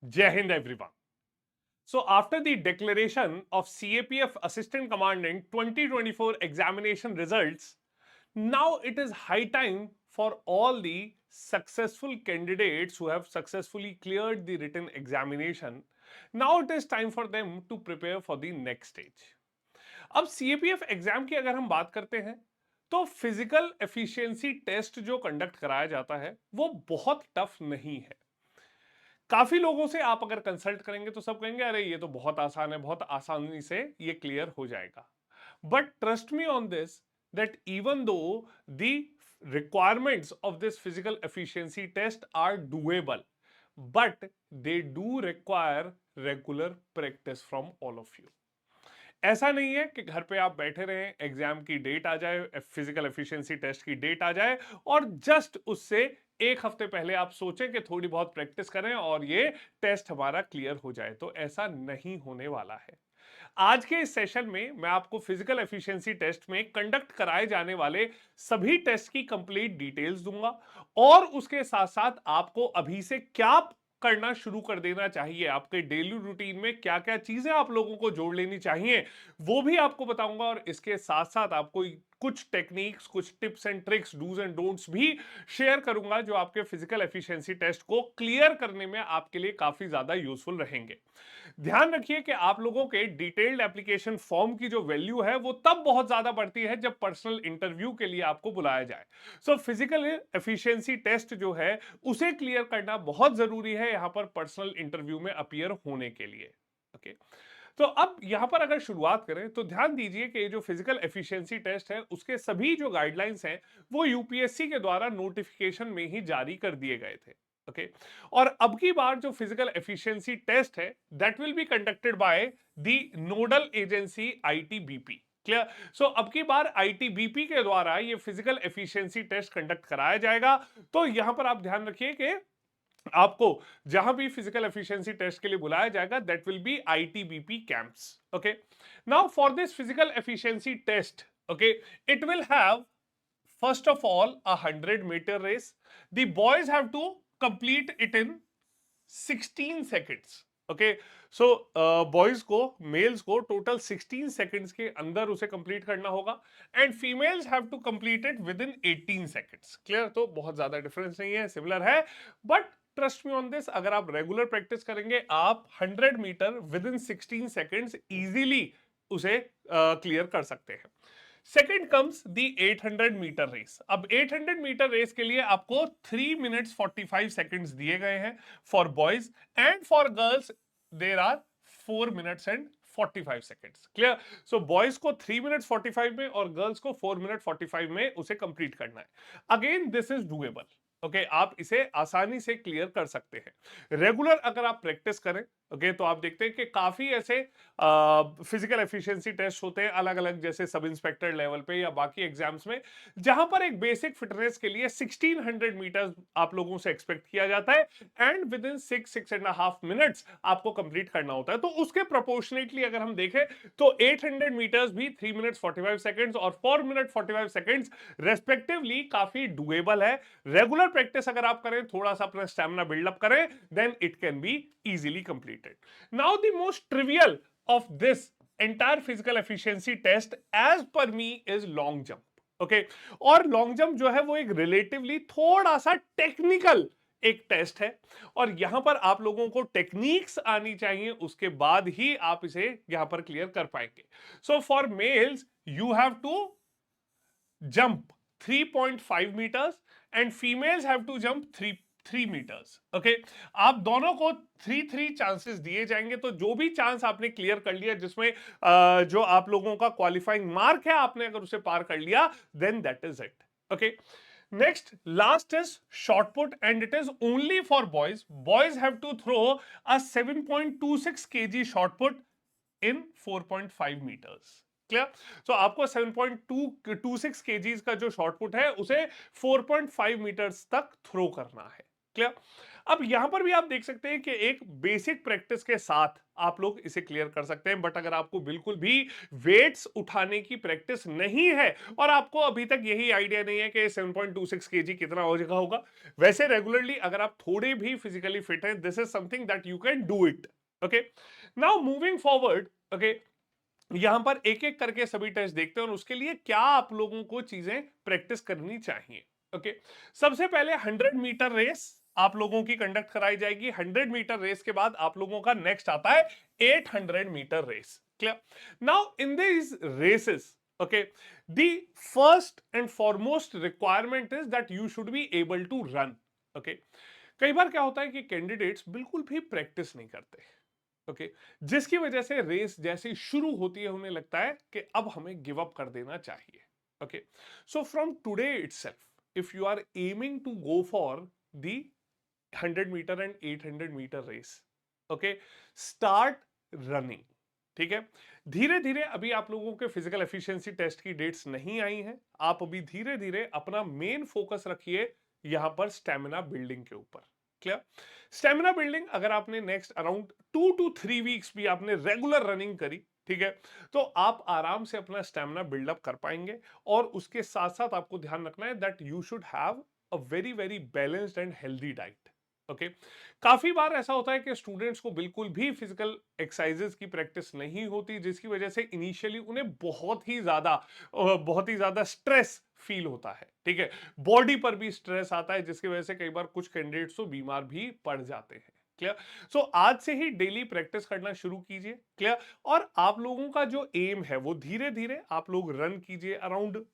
Jai Hind everyone. So after the declaration of CAPF Assistant Commandant 2024 examination results, now it is high time for all the successful candidates who have successfully cleared the written examination. Now it is time for them to prepare for the next stage. अब CAPF exam की अगर हम बात करते हैं तो physical efficiency test जो conduct कराया जाता है वो बहुत टफ नहीं है। काफी लोगों से आप अगर कंसल्ट करेंगे तो सब कहेंगे अरे ये तो बहुत आसान है, बहुत आसानी से ये क्लियर हो जाएगा। But trust me on this that even though the requirements of this physical efficiency test are doable, but they do require regular practice from all of you. ऐसा नहीं है कि घर पे आप बैठे रहें, एग्जाम की डेट आ जाए, फिजिकल एफिशिएंसी टेस्ट की डेट आ जाए और जस्ट उससे एक हफ्ते पहले आप सोचें कि थोड़ी बहुत प्रैक्टिस करें और ये टेस्ट हमारा क्लियर हो जाए। तो ऐसा नहीं होने वाला है। आज के इस सेशन में मैं आपको फिजिकल एफिशिएंसी टेस्ट में कंडक्ट कराए जाने वाले सभी टेस्ट की कंप्लीट डिटेल्स दूंगा और उसके साथ साथ आपको अभी से क्या करना शुरू कर देना चाहिए, आपके डेली रूटीन में क्या क्या चीजें आप लोगों को जोड़ लेनी चाहिए वो भी आपको बताऊंगा। और इसके साथ साथ आपको कुछ टेक्निक्स, कुछ tips and tricks, dos and don'ts भी शेयर करूंगा जो आपके फिजिकल एफिशिएंसी टेस्ट को क्लियर करने में आपके लिए काफी ज्यादा यूजफुल रहेंगे। ध्यान रखिए कि आप लोगों के डिटेल्ड एप्लीकेशन फॉर्म की जो वैल्यू है वो तब बहुत ज्यादा बढ़ती है जब पर्सनल इंटरव्यू के लिए आपको बुलाया जाए। सो फिजिकल एफिशिएंसी टेस्ट जो है उसे क्लियर करना बहुत जरूरी है यहां पर पर्सनल इंटरव्यू में अपीयर होने के लिए। ओके, तो अब यहां पर अगर शुरुआत करें तो ध्यान दीजिए कि जो फिजिकल एफिशिएंसी टेस्ट है उसके सभी जो गाइडलाइंस हैं वो यूपीएससी के द्वारा नोटिफिकेशन में ही जारी कर दिए गए थे। ओके, और अब की बार जो फिजिकल एफिशिएंसी टेस्ट है that will be conducted by the nodal agency ITBP. Clear? So अब की बार आईटीबीपी के द्वारा ये फिजिकल एफिशिएंसी टेस्ट कंडक्ट कराया जाएगा। तो यहां पर आप ध्यान रखिए कि आपको जहां भी फिजिकल एफिशिएंसी टेस्ट के लिए बुलाया जाएगा that will be ITBP camps. Okay, now for this physical efficiency test, okay, it will have first of all a 100-meter race. The boys have to complete it in 16 seconds. Okay, so boys को, males को total 16 seconds के अंदर उसे complete करना होगा and females have to complete it within 18 seconds. Clear? तो बहुत ज्यादा डिफरेंस नहीं है, सिमिलर है, but trust me on this, अगर आप रेगुलर प्रैक्टिस करेंगे आप 100 metre within 16 seconds easily उसे क्लियर कर सकते हैं। Second comes the 800 metre race. अब 800 मीटर रेस के लिए आपको 3 मिनट्स 45 सेकंड्स दिए गए हैं for boys and for girls there are 4 minutes and 45 seconds. Clear? So boys को 3 मिनट्स 45 में और गर्ल्स को 4 मिनट 45 में उसे कंप्लीट करना है। Again this is doable. Okay, आप इसे आसानी से क्लियर कर सकते हैं रेगुलर अगर आप प्रैक्टिस करें। ओके, तो आप देखते हैं कि काफी ऐसे फिजिकल एफिशिएंसी टेस्ट होते हैं अलग अलग, जैसे सब इंस्पेक्टर लेवल पे या बाकी एग्जाम्स में, जहां पर एक बेसिक फिटनेस के लिए 1600 मीटर आप लोगों से एक्सपेक्ट किया जाता है एंड विद इन 6.5 मिनट्स आपको कंप्लीट करना होता है। तो उसके प्रोपोर्शनेटली अगर हम देखें तो 800 मीटर्स भी 3 मिनट्स 45 सेकंड्स और 4 मिनट 45 सेकंड्स रेस्पेक्टिवली काफी डुएबल है। रेगुलर प्रैक्टिस अगर आप करें, थोड़ा सा अपना स्टैमिना बिल्डअप करें, then it can be easily completed. Now the most trivial of this entire physical efficiency test as per me is long jump। Okay, और लॉन्ग जंप जो है वो एक रिलेटिवली थोड़ा सा टेक्निकल एक टेस्ट है और यहां पर आप लोगों को टेक्निक्स आनी चाहिए, उसके बाद ही आप इसे यहां पर क्लियर कर पाएंगे। So for males you have to jump 3.5 meters and females have to jump 3 meters। Okay, आप दोनों को 3 चांसेस दिए जाएंगे। तो जो भी चांस आपने क्लियर कर लिया जिसमें जो आप लोगों का क्वालिफाइंग मार्क है आपने अगर उसे पार कर लिया then that is it. Okay, next last is shot put and it is only for boys. Boys have to throw a 7.26 kg shot put in 4.5 meters। Clear? So आपको 7.26 kgs का जो शॉर्ट पुट है उसे 4.5 metres तक throw करना है। Clear. अब यहां पर भी आप देख सकते हैं कि एक बेसिक प्रैक्टिस के साथ आप लोग इसे क्लियर कर सकते हैं, बट अगर आपको बिल्कुल भी वेट्स उठाने की प्रैक्टिस नहीं है और आपको अभी तक यही आइडिया नहीं है कि 7.26 केजी कितना हो जाएगा होगा, वैसे रेगुलरली अगर आप थोड़े भी फिजिकली फिट हैं, this is something that you can do it. Okay, now moving forward, okay, यहां पर एक एक करके सभी टेस्ट देखते हैं और उसके लिए क्या आप लोगों को चीजें प्रैक्टिस करनी चाहिए। ओके, सबसे पहले 100 मीटर रेस आप लोगों की कंडक्ट कराई जाएगी। 100 मीटर रेस के बाद आप लोगों का नेक्स्ट आता है 800 metre race. Clear. Now in this races, okay, the first and foremost requirement is that you should be able to run. Okay, कई बार क्या होता है कि कैंडिडेट्स बिल्कुल भी प्रैक्टिस नहीं करते, ओके, जिसकी वजह से रेस जैसे ही शुरू होती है उन्हें लगता है कि अब हमें गिव अप कर देना चाहिए। Okay, so from today itself if you are aiming to go for the 100 metre and 800 metre race, okay, start running. ठीक है, धीरे धीरे, अभी आप लोगों के फिजिकल एफिशिएंसी टेस्ट की डेट्स नहीं आई हैं, आप अभी धीरे धीरे अपना मेन फोकस रखिए यहां पर स्टेमिना बिल्डिंग के ऊपर। क्लियर। स्टेमिना बिल्डिंग अगर आपने नेक्स्ट अराउंड 2 to 3 वीक्स भी आपने रेगुलर रनिंग करी, ठीक है, तो आप आराम से अपना स्टेमिना बिल्डअप कर पाएंगे। और उसके साथ साथ आपको ध्यान रखना है that you should have a very very balanced and healthy diet. Okay, काफी बार ऐसा होता है कि स्टूडेंट्स को बिल्कुल भी फिजिकल एक्सरसाइजेस की प्रैक्टिस नहीं होती, जिसकी वजह से इनिशियली उन्हें बहुत ही ज्यादा स्ट्रेस फील होता है। ठीक है, बॉडी पर भी स्ट्रेस आता है, जिसकी वजह से कई बार कुछ कैंडिडेट्स तो बीमार भी पड़ जाते हैं। क्लियर। सो आज से ही डेली प्रैक्टिस करना शुरू कीजिए। क्लियर। और आप लोगों का जो एम है वो धीरे धीरे आप लोग रन कीजिए, around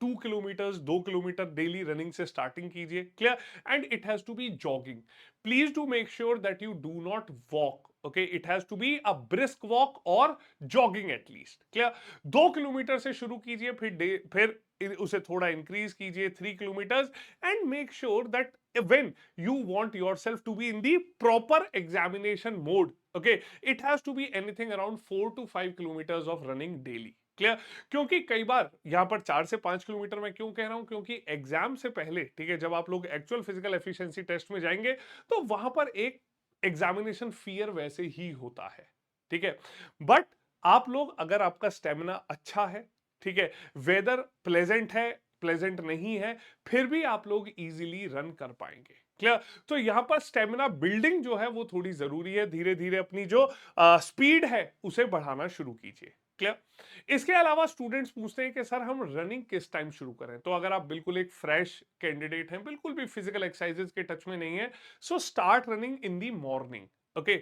2 kilometre 2 kilometre daily running से स्टार्टिंग कीजिए। Clear. And it has to be jogging. Please do make sure that you do not walk. Okay, it has to be a brisk walk और jogging at least. Clear. 2 kilometre से शुरू कीजिए, फिर उसे थोड़ा increase कीजिए 3 kilometre, and make sure that when you want yourself to be in the proper examination mode, okay, it has to be anything around 4 to 5 kilometers of running daily। Clear. क्योंकि कई बार यहां पर 4 से 5 किलोमीटर मैं क्यों कह रहा हूं, क्योंकि एग्जाम से पहले, ठीक है, जब आप लोग एक्चुअल फिजिकल एफिशिएंसी टेस्ट में जाएंगे तो वहां पर एक एग्जामिनेशन फियर वैसे ही होता है। ठीक है, बट आप लोग, अगर आपका स्टेमिना अच्छा है, ठीक है, वेदर प्लेजेंट है, प्लेजेंट नहीं है, फिर भी आप लोग इजीली रन कर पाएंगे। क्लियर। तो यहां पर स्टेमिना बिल्डिंग जो है वो थोड़ी जरूरी है, धीरे धीरे अपनी जो स्पीड है उसे बढ़ाना शुरू कीजिए। क्लियर। इसके अलावा स्टूडेंट्स पूछते हैं कि सर हम रनिंग किस टाइम शुरू करें, तो अगर आप बिल्कुल एक फ्रेश कैंडिडेट हैं, बिल्कुल भी फिजिकल एक्सरसाइजेस के टच में नहीं है, so start running in the morning. Okay,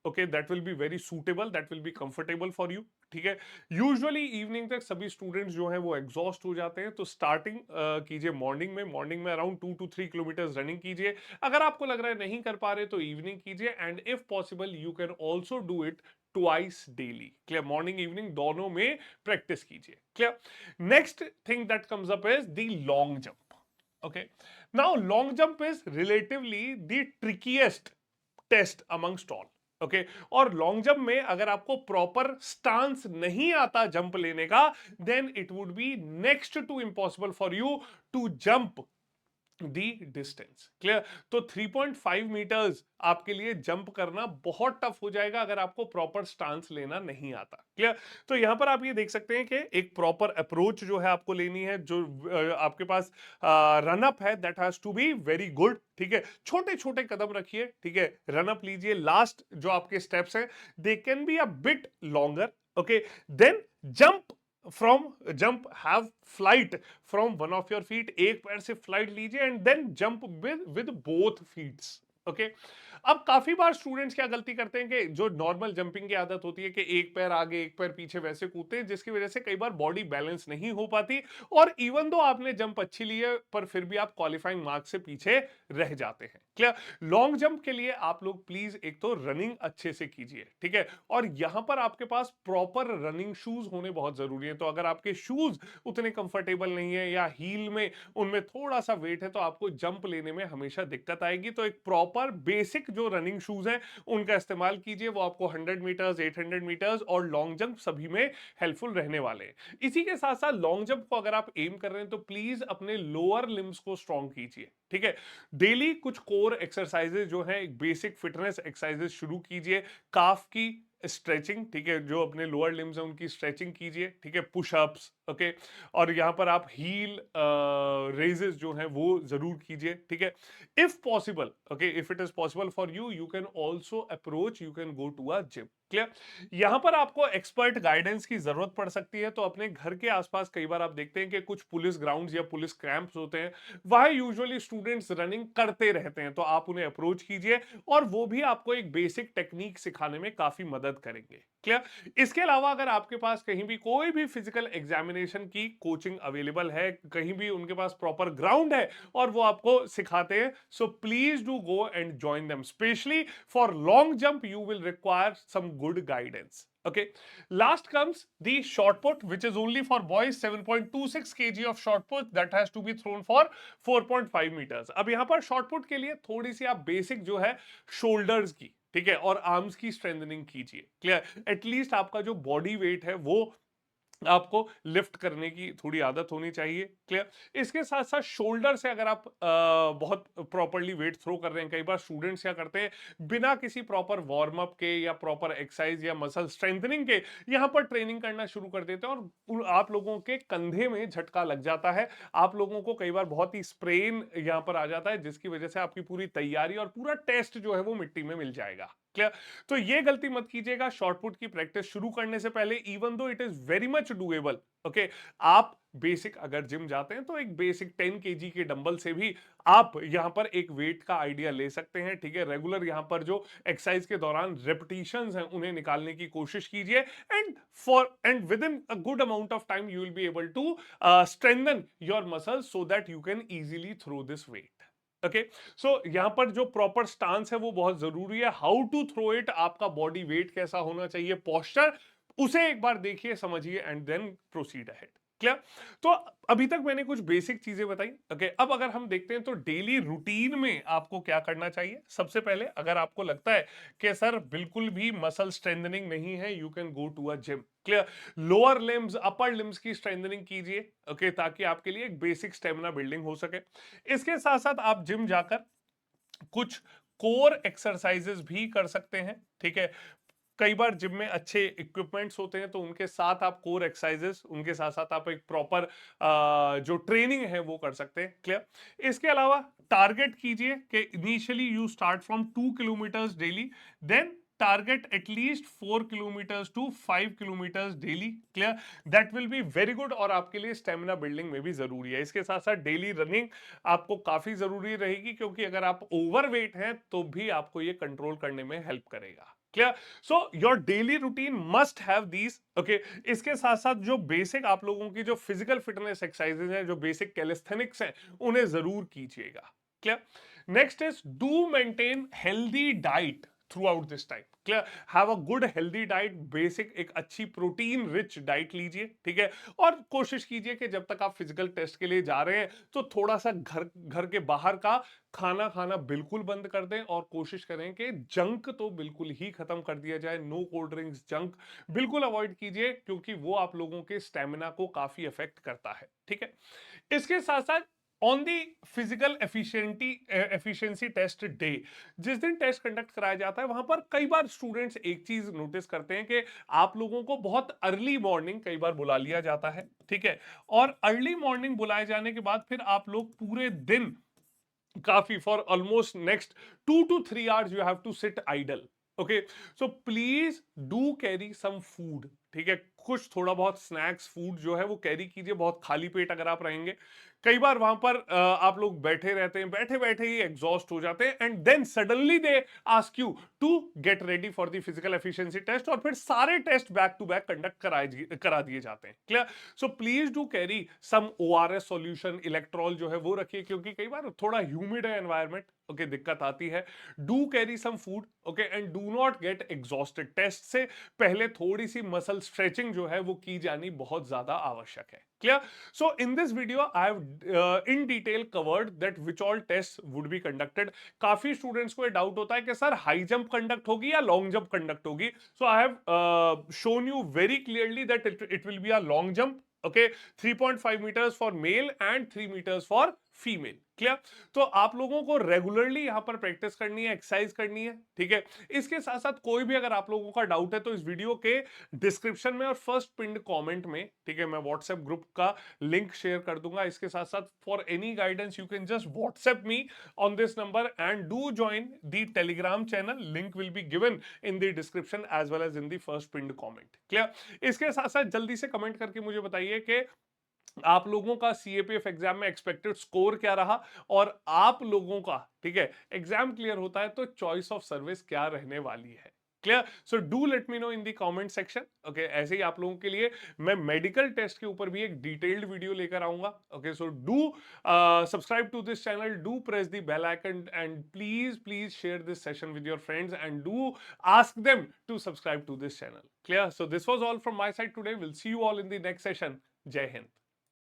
okay, that will be very suitable, that will be comfortable for you. ठीक है, यूजुअली इवनिंग तक सभी स्टूडेंट्स जो हैं वो एग्जॉस्ट हो जाते हैं, तो स्टार्टिंग कीजिए मॉर्निंग में अराउंड 2 to 3 किलोमीटर रनिंग कीजिए। अगर आपको लग रहा है नहीं कर पा रहे तो इवनिंग कीजिए, and if possible you can also do it twice daily. Clear, morning evening दोनों में प्रैक्टिस कीजिए। Clear. Next thing that comes up is the long jump. Okay, now long jump is relatively the trickiest test amongst all. Okay, और long jump में अगर आपको proper stance नहीं आता jump लेने का, then it would be next to impossible for you to jump the distance. Clear. तो 3.5 metres आपके लिए जंप करना बहुत टफ हो जाएगा अगर आपको प्रॉपर स्टांस लेना नहीं आता। क्लियर। तो यहां पर आप ये देख सकते हैं कि एक प्रॉपर अप्रोच जो है आपको लेनी है, जो आपके पास रन अप है that has to be very good. ठीक है, छोटे छोटे कदम रखिए, ठीक है, रन अप लीजिए, लास्ट जो आपके स्टेप्स हैं they can be a bit longer. Okay, then jump from jump have flight from one of your feet, एक पैर से फ्लाइट लीजिए and then jump with both feets. Okay, अब काफी बार स्टूडेंट्स क्या गलती करते हैं कि जो नॉर्मल जंपिंग की आदत होती है कि एक पैर आगे एक पैर पीछे वैसे कूदते हैं, जिसकी वजह से कई बार बॉडी बैलेंस नहीं हो पाती, और इवन दो आपने जंप अच्छी ली है पर फिर भी आप क्वालिफाइंग मार्क से पीछे रह जाते हैं। क्लियर। लॉन्ग जंप के लिए आप लोग प्लीज एक तो रनिंग अच्छे से कीजिए, ठीक है, और यहां पर आपके पास प्रॉपर रनिंग शूज होने बहुत जरूरी है। तो अगर आपके शूज उतने कंफर्टेबल नहीं है या हील में उनमें थोड़ा सा वेट है, तो आपको जंप लेने में हमेशा दिक्कत आएगी। तो एक प्रॉपर बेसिक जो रनिंग शूज हैं उनका इस्तेमाल कीजिए, वो आपको 100 मीटर्स 800 मीटर्स और लॉन्ग जंप सभी में हेल्पफुल रहने वाले हैं। इसी के साथ साथ लॉन्ग जंप को अगर आप एम कर रहे हैं तो प्लीज अपने लोअर लिम्स को स्ट्रॉन्ग कीजिए। ठीक है, डेली कुछ कोर कोर एक्सरसाइजेज जो है, बेसिक फिटनेस एक्सरसाइजेज शुरू कीजिए। काफ की स्ट्रेचिंग, ठीक है, जो अपने लोअर लिम्स है उनकी स्ट्रेचिंग कीजिए, ठीक है, पुशअप्स, ओके। और यहाँ पर आप हील रेजेस जो हैं वो जरूर कीजिए, ठीक है। If possible, okay, if it is possible for you, you can also approach, you can go to a gym. Clear. यहाँ पर आपको एक्सपर्ट गाइडेंस की जरूरत पड़ सकती है, तो अपने घर के आसपास कई बार आप देखते हैं कि कुछ पुलिस ग्राउंड्स या पुलिस कैंप्स होते हैं, वहां यूजुअली स्टूडेंट्स रनिंग करते रहते हैं, तो आप उन्हें अप्रोच कीजिए और वो भी आपको एक बेसिक टेक्निक सिखाने में काफी मदद करेंगे। क्लियर। इसके अलावा अगर आपके पास कहीं भी कोई भी फिजिकल एग्जामिनेशन की कोचिंग अवेलेबल है, कहीं भी उनके पास प्रॉपर ग्राउंड है और वो आपको सिखाते हैं, so please do go and join them. Specially for long jump you will require some good guidance. Okay, last comes the shot put, which is only for boys, 7.26 kg of shot put that has to be thrown for 4.5 meters. अब यहां पर shot put के लिए थोड़ी सी आप basic जो है shoulders की, ठीक है, और आर्म्स की स्ट्रेंथनिंग कीजिए। क्लियर। एटलीस्ट आपका जो बॉडी वेट है वो आपको लिफ्ट करने की थोड़ी आदत होनी चाहिए। क्लियर। इसके साथ साथ शोल्डर से अगर आप बहुत प्रॉपरली वेट थ्रो कर रहे हैं, कई बार स्टूडेंट्स क्या करते हैं, बिना किसी प्रॉपर वार्म अप के या प्रॉपर एक्सरसाइज या मसल स्ट्रेंथनिंग के यहां पर ट्रेनिंग करना शुरू कर देते हैं और आप लोगों के कंधे में झटका लग जाता है। आप लोगों को कई बार बहुत ही स्प्रेन यहां पर आ जाता है, जिसकी वजह से आपकी पूरी तैयारी और पूरा टेस्ट जो है वो मिट्टी में मिल जाएगा। क्लियर। तो ये गलती मत कीजिएगा शॉर्ट पुट की प्रैक्टिस शुरू करने से पहले, even though it is very much doable. Okay, आप बेसिक अगर जिम जाते हैं तो एक बेसिक 10 केजी के डंबल से भी आप यहां पर एक वेट का आइडिया ले सकते हैं, ठीक है। रेगुलर यहां पर जो एक्सरसाइज के दौरान रेपिटेशंस हैं उन्हें निकालने की कोशिश कीजिए, and within a good amount of time you will be able to strengthen your muscles so that you can easily throw this weight. Okay, so यहां पर जो प्रॉपर स्टांस है वो बहुत जरूरी है। हाउ टू थ्रो इट, आपका body weight कैसा होना चाहिए, पोस्चर, उसे एक बार देखिए, समझिए and then proceed ahead. Clear. तो अभी तक मैंने कुछ बेसिक चीजें बताई। ओके, अब अगर हम देखते हैं तो डेली रूटीन में आपको क्या करना चाहिए। सबसे पहले अगर आपको लगता है कि सर बिल्कुल भी मसल स्ट्रेंथनिंग नहीं है, you can go to a gym. Clear. Lower limbs upper limbs की स्ट्रेंथनिंग कीजिए, ओके, ताकि आपके लिए एक बेसिक स्टेमिना बिल्डिंग हो सके। इसके साथ साथ आप जिम जाकर कुछ कोर एक्सरसाइजेस भी कर सकते हैं, ठीक है। कई बार जिम में अच्छे इक्विपमेंट्स होते हैं, तो उनके साथ आप कोर एक्सरसाइजेस, उनके साथ साथ आप एक प्रॉपर जो ट्रेनिंग है वो कर सकते हैं। क्लियर। इसके अलावा टारगेट कीजिए कि initially you start from 2 kilometres daily, then target at least 4 kilometres to 5 kilometres daily. Clear. That will be very good और आपके लिए स्टेमिना बिल्डिंग में भी जरूरी है। इसके साथ साथ डेली रनिंग आपको काफी जरूरी रहेगी, क्योंकि अगर आप ओवरवेट हैं तो भी आपको ये कंट्रोल करने में हेल्प करेगा। Clear. So your daily routine must have these. Okay, इसके साथ साथ जो बेसिक आप लोगों की जो फिजिकल फिटनेस एक्सरसाइजेज हैं, जो बेसिक कैलिस्थेनिक्स हैं, उन्हें जरूर कीजिएगा। Clear. Next is do maintain healthy diet through out this time. Clear. Have a good healthy diet, basic एक अच्छी प्रोटीन रिच डाइट लीजिए, ठीक है। और कोशिश कीजिए कि जब तक आप फिजिकल टेस्ट के लिए जा रहे हैं तो थोड़ा सा घर घर के बाहर का खाना खाना बिल्कुल बंद कर दें, और कोशिश करें कि जंक तो बिल्कुल ही खत्म कर दिया जाए। नो कोल्ड ड्रिंक्स, जंक बिल्कुल अवॉइड कीजिए, क्योंकि वो आप लोगों के स्टेमिना को काफी अफेक्ट करता है, ठीक है। इसके साथ साथ on the physical efficiency test day, जिस दिन टेस्ट कंडक्ट कराया जाता है, वहां पर कई बार स्टूडेंट्स एक चीज नोटिस करते हैं कि आप लोगों को बहुत अर्ली मॉर्निंग कई बार बुला लिया जाता है, ठीक है। और अर्ली मॉर्निंग बुलाए जाने के बाद फिर आप लोग पूरे दिन काफी for almost next 2 to 3 hours you have to sit idle. Okay, so please do carry some food, ठीक है। कुछ थोड़ा बहुत स्नैक्स फूड जो है वो कैरी कीजिए, बहुत खाली पेट अगर आप रहेंगे। कई बार वहां पर आप लोग बैठे रहते हैं, बैठे बैठे ही एग्जॉस्ट हो जाते हैं, and then suddenly they ask you to get ready for the physical efficiency test, और फिर सारे test back to back conduct करा दिए जाते हैं। Clear. So please do carry some ORS solution, Electral जो है वो रखिए, क्योंकि कई बार थोड़ा ह्यूमिड है एनवायरमेंट, ओके, दिक्कत आती है। Do carry some food, okay, and do not get exhausted. Test से पहले थोड़ी सी मसल स्ट्रेचिंग जो है वो की जानी बहुत ज्यादा आवश्यक है। Clear. So in this video I have in detail covered that which all test would be conducted. काफी स्टूडेंट्स को ये डाउट होता है कि सर हाई जंप कंडक्ट होगी या लॉन्ग जंप कंडक्ट होगी। So I have shown you very clearly that it will be a long jump, okay, 3.5 meters for male and 3 meters for female. Clear? तो आप लोगों को रेगुलरली यहां पर practice करनी है, एक्सरसाइज करनी है, ठीक है। इसके साथ साथ कोई भी अगर आप लोगों का डाउट है तो इस वीडियो के डिस्क्रिप्शन में और फर्स्ट पिंड कमेंट में, ठीक है, मैं व्हाट्सएप ग्रुप का लिंक शेयर कर दूंगा। इसके साथ साथ for any guidance you can just WhatsApp me on this number and do join the Telegram channel, link will be given in the description as well as in the first pinned comment. Clear? इसके साथ साथ जल्दी से comment करके मुझे बताइए कि आप लोगों का सीएपीएफ एग्जाम में एक्सपेक्टेड स्कोर क्या रहा, और आप लोगों का, ठीक है, एग्जाम क्लियर होता है तो चॉइस ऑफ सर्विस क्या रहने वाली है। Clear? So do let me know in the comment section. Okay, ऐसे ही आप लोगों के लिए मैं मेडिकल टेस्ट के ऊपर भी एक डिटेल्ड वीडियो लेकर आऊंगा। Okay, so do subscribe to this channel, do press the bell icon and please please share this session with your friends and do ask them to subscribe to this channel. Clear? So this was all from my side today, will see you all in the next session. जय हिंद।